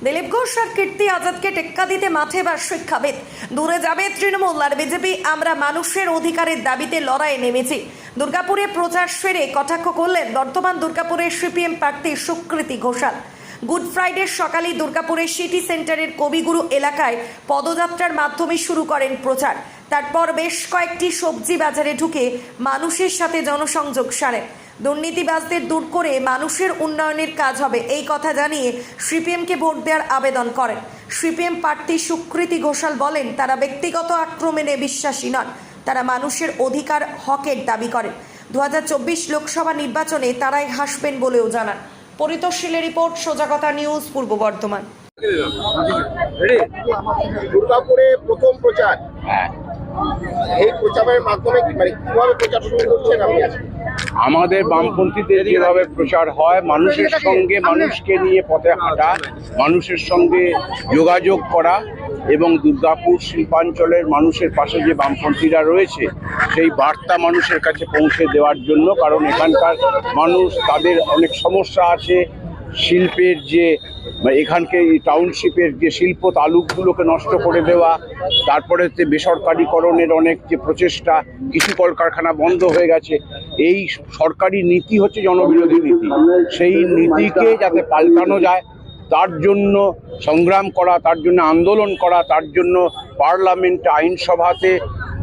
দিলীপ ঘোষ আর কীর্তি আজাদকে টেক্কা দিতে মাঠে বা শিক্ষাবিদ দূরে যাবে তৃণমূল আর বিজেপি। আমরা মানুষের অধিকারের দাবিতে লড়াইয়ে নেমেছি। দুর্গাপুরে প্রচার সেরে কটাক্ষ করলেন বর্তমান দুর্গাপুরের সিপিএম প্রার্থী সুকৃতি ঘোষাল। গুড ফ্রাইডের সকালে দুর্গাপুরের সিটি সেন্টারের কবিগুরু এলাকায় পদযাত্রার মাধ্যমে শুরু করেন প্রচার। তারপর বেশ কয়েকটি সবজি বাজারে ঢুকে মানুষের সাথে জনসংযোগ সারেন। দুর্নীতিবাজদের দূর করে মানুষের উন্নয়নের কাজ হবে এই কথা জানিয়ে সিপিএমকে ভোট দেওয়ার আবেদন করেন। সিপিএম প্রার্থী সুকৃতি ঘোষাল বলেন, তারা ব্যক্তিগত আক্রমণে বিশ্বাসী নন, তারা মানুষের অধিকার হকের দাবি করেন। 2024 লোকসভা নির্বাচনে তারাই হাসবেন বলেও জানান। পরিতোষীলের রিপোর্ট, সোজাগতা নিউজ, পূর্ব বর্ধমান। দুর্গাপুরে প্রথম প্রচার, এই প্রচারের মাধ্যমে কিভাবে প্রচার শুরু করছেন আপনি? আমাদের বামপন্থীদের যেভাবে প্রচার হয়, মানুষের সঙ্গে মানুষকে নিয়ে পথে হাঁটা, মানুষের সঙ্গে যোগাযোগ করা এবং দুর্গাপুর শিল্পাঞ্চলের মানুষের পাশে যে বামপন্থীরা রয়েছে সেই বার্তা মানুষের কাছে পৌঁছে দেওয়ার জন্য। কারণ এখানকার মানুষ, তাদের অনেক সমস্যা আছে। শিল্পের যে এখানকে টাউনশিপের যে শিল্প তালুকগুলোকে নষ্ট করে দেওয়া, তারপরে যে বেসরকারিকরণের অনেক যে প্রচেষ্টা, কিছু কলকারখানা বন্ধ হয়ে গেছে। এই সরকারি নীতি হচ্ছে জনবিরোধী নীতি। সেই নীতিকে যাতে পাল্টানো যায় তার জন্য সংগ্রাম করা, তার জন্য আন্দোলন করা, তার জন্য পার্লামেন্টে আইনসভাতে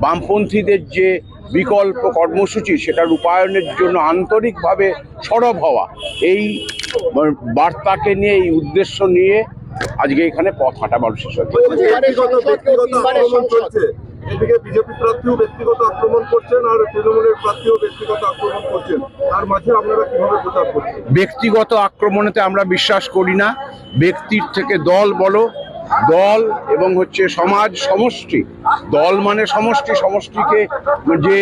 বামপন্থীদের যে বিকল্প কর্মসূচি সেটা রূপায়ণের জন্য আন্তরিকভাবে সরব হওয়া, এই বার্তাকে নিয়ে, এই উদ্দেশ্য নিয়ে আজকে এখানে পথ হাঁটা মানুষের সাথে। এদিকে বিজেপি প্রার্থীও ব্যক্তিগত আক্রমণ করছেন আর তৃণমূলের প্রার্থীও ব্যক্তিগত আক্রমণ করছেন, তার মাঝে আপনারা কিভাবে প্রচার করছেন? ব্যক্তিগত আক্রমণেতে আমরা বিশ্বাস করি না। ব্যক্তির থেকে দল বলো, দল এবং হচ্ছে সমাজ, সমষ্টি। দল মানে সমষ্টি, সমষ্টিকে যে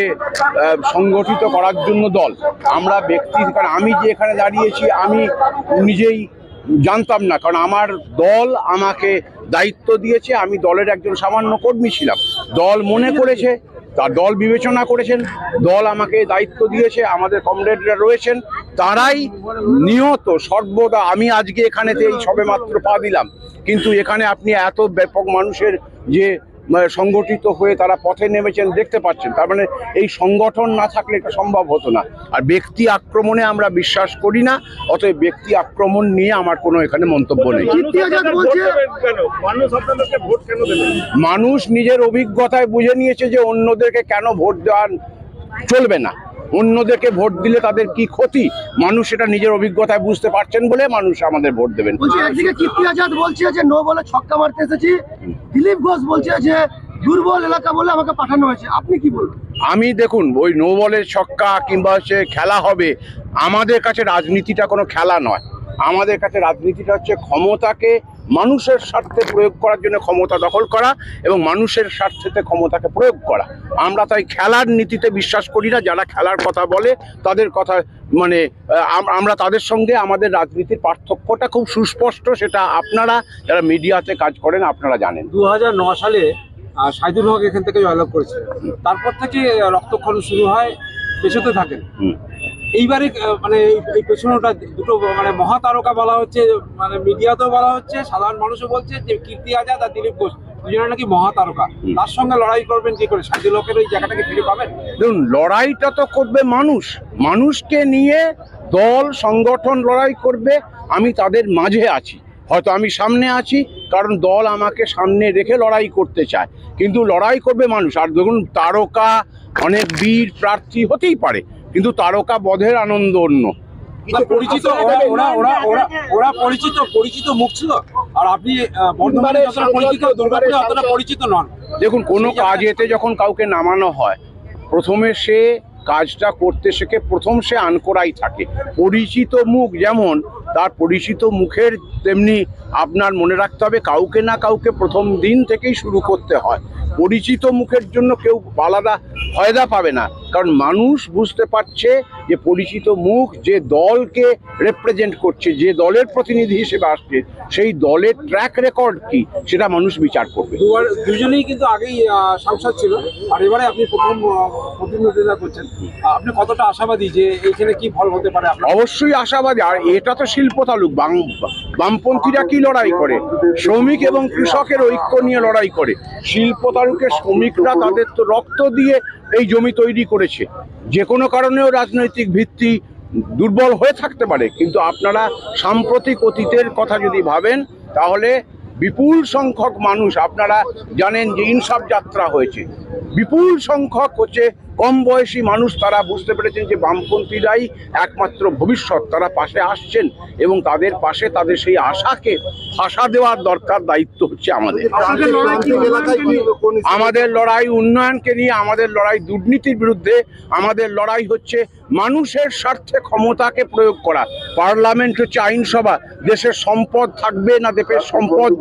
সংগঠিত করার জন্য দল। আমরা ব্যক্তি, কারণ আমি যে এখানে দাঁড়িয়েছি আমি নিজেই জানতাম না, কারণ আমার দল আমাকে দায়িত্ব দিয়েছে। আমি দলের একজন সামান্য কর্মী ছিলাম। দল মনে করেছে, তার দল বিবেচনা করেছেন, দল আমাকে দায়িত্ব দিয়েছে। আমাদের কমরেডরা রয়েছেন, তারাই নিয়ত সর্বদা। আমি আজকে এখানেতে এই সবে মাত্র পা দিলাম, কিন্তু এখানে আপনি এত ব্যাপক মানুষের যে সংগঠিত হয়ে তারা পথে নেমেছেন দেখতে পাচ্ছেন। তার মানে এই সংগঠন না থাকলে এটা সম্ভব হতো না। আর ব্যক্তি আক্রমণে আমরা বিশ্বাস করি না, অতএব ব্যক্তি আক্রমণ নিয়ে আমার কোনো এখানে মন্তব্য নেই। মানুষ নিজের অভিজ্ঞতায় বুঝে নিয়েছে যে অন্যদেরকে কেন ভোট দেওয়া চলবে না, অন্যদেরকে ভোট দিলে তাদের কি ক্ষতি, মানুষ এটা নিজের অভিজ্ঞতায় বুঝতে পারছেন বলে মানুষ আমাদের ভোট দেবেন। একদিকে কীর্তি আজাদ বলছে যে নো বলে ছক্কা মারতে এসেছি, দিলীপ ঘোষ বলছে যে দুর্বল এলাকা বলে আমাকে পাঠানো হয়েছে, আপনি কি বলবেন? আমি দেখুন, ওই নো বলের ছক্কা কিংবা হচ্ছে খেলা হবে, আমাদের কাছে রাজনীতিটা কোনো খেলা নয়। আমাদের কাছে রাজনীতিটা হচ্ছে ক্ষমতাকে মানুষের স্বার্থে প্রয়োগ করার জন্য ক্ষমতা দখল করা এবং মানুষের স্বার্থেতে ক্ষমতাকে প্রয়োগ করা। আমরা তাই খেলার নীতিতে বিশ্বাস করি না। যারা খেলার কথা বলে তাদের কথা মানে আমরা তাদের সঙ্গে আমাদের রাজনীতির পার্থক্যটা খুব সুস্পষ্ট। সেটা আপনারা যারা মিডিয়াতে কাজ করেন আপনারা জানেন। 2009 সালে সাইদুল হক এখান থেকে জয়লাভ করেছে, তারপর থেকে রক্তক্ষরণ শুরু হয়, পেছোতে থাকেন। এইবারে মানে এই পেছনটা দুটো মানে মহাতারকা বলা হচ্ছে, মানে মিডিয়াতেও বলা হচ্ছে, সাধারণ মানুষও বলছে যে কীর্তি আজাদ আর দিলীপ ঘোষ দুজনে নাকি মহাতারকা। তার সঙ্গে লড়াই করবেন কি করে? সাইদুল হকের ওই জায়গাটাকে ফিরে পাবেন? দেখুন, লড়াইটা তো করবে মানুষ, মানুষকে নিয়ে দল সংগঠন লড়াই করবে। আমি তাদের মাঝে আছি, হয়তো আমি সামনে আছি কারণ দল আমাকে সামনে রেখে লড়াই করতে চায়, কিন্তু লড়াই করবে মানুষ। আর দেখুন, তারকা অনেক বীর প্রার্থী হতেই পারে, কিন্তু তারকা বধের আনন্দ অন্য। পরিচিত ওরা পরিচিত মুখ ছিল, আর আপনি বর্ধমানে যতটা পরিচিত, দুর্গাপুরে অতটা পরিচিত নন। দেখুন, কোনো কাজেতে যখন কাউকে নামানো হয়, প্রথমে সে কাজটা করতে শেখে, প্রথম সে আনকোড়াই থাকে। পরিচিত মুখ যেমন, তার পরিচিত মুখের তেমনি আপনার মনে রাখতে হবে কাউকে না কাউকে প্রথম দিন থেকেই শুরু করতে হয়। পরিচিত মুখের জন্য কেউ আলাদা ফায়দা পাবে না, কারণ মানুষ বুঝতে পারছে যে পরিচিত মুখ যে দলকে রিপ্রেজেন্ট করছে, যে দলের প্রতিনিধি হিসেবে আসছে, সেই দলের ট্র্যাক রেকর্ড কি সেটা মানুষ বিচার করবে। দুজনেই কিন্তু আগেই সাংসদ ছিল, আর এবারে আপনি প্রথম প্রতিনিধিত্ব করছেন। আপনি কতটা আশাবাদী যে এখানে কি ফল হতে পারে? অবশ্যই আশাবাদী। আর এটা তো শিল্প তালুক, বামপন্থীরা কি লড়াই করে? শ্রমিক এবং কৃষকের ঐক্য নিয়ে লড়াই করে। শিল্প তালুকের শ্রমিকরা তাদের তো রক্ত দিয়ে এই জমি তৈরি করেছে। যে কোনো কারণেও রাজনৈতিক ভিত্তি দুর্বল হয়ে থাকতে পারে, কিন্তু আপনারা সাম্প্রতিক অতীতের কথা যদি ভাবেন তাহলে বিপুল সংখ্যক মানুষ, আপনারা জানেন যে ইনসাফ যাত্রা হয়েছে, বিপুল সংখ্যক হচ্ছে কম বয়সী মানুষ, তারা বুঝতে পেরেছেন যে বামপন্থীরাই একমাত্র ভবিষ্যৎ, তারা পাশে আসছেন এবং তাদের পাশে তাদের সেই আশাকে ফাঁসা দেওয়ার দরকার, দায়িত্ব হচ্ছে আমাদের। আমাদের লড়াই উন্নয়নকে নিয়ে, আমাদের লড়াই দুর্নীতির বিরুদ্ধে, আমাদের লড়াই হচ্ছে মানুষের স্বার্থে ক্ষমতাকে প্রয়োগ করা। পার্লামেন্ট হচ্ছে আইনসভা, দেশের সম্পদ থাকবে না, দেশের সম্পদ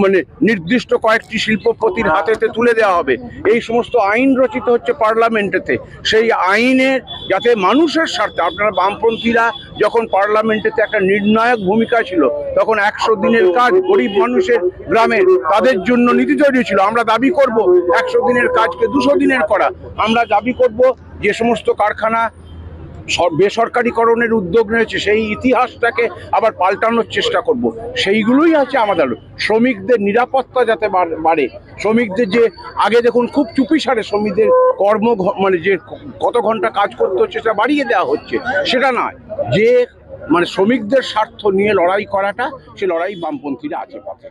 মানে নির্দিষ্ট কয়েকটি শিল্পপতির হাতেতে তুলে দেওয়া হবে, এই সমস্ত আইন রচিত হচ্ছে পার্লামেন্টেতে। সেই আইনের যাতে মানুষের স্বার্থে, আপনারা বামপন্থীরা যখন পার্লামেন্টেতে একটা নির্ণায়ক ভূমিকা ছিল, তখন 100 দিনের কাজ গরিব মানুষের গ্রামের তাদের জন্য নীতি তৈরি ছিল। আমরা দাবি করব 100 দিনের কাজকে 200 দিনের করা। আমরা দাবি করব যে সমস্ত কারখানা বেসরকারিকরণের উদ্যোগ নিয়েছে সেই ইতিহাসটাকে আবার পাল্টানোর চেষ্টা করব। সেইগুলোই আছে আমাদের। শ্রমিকদের নিরাপত্তা যাতে বাড়ে, শ্রমিকদের যে আগে দেখুন খুব চুপিসারে শ্রমিকদের মানে যে কত ঘন্টা কাজ করতে হচ্ছে সেটা বাড়িয়ে দেওয়া হচ্ছে, সেটা নয়, যে মানে শ্রমিকদের স্বার্থ নিয়ে লড়াই করাটা, সে লড়াই বামপন্থীরা আছে পথে।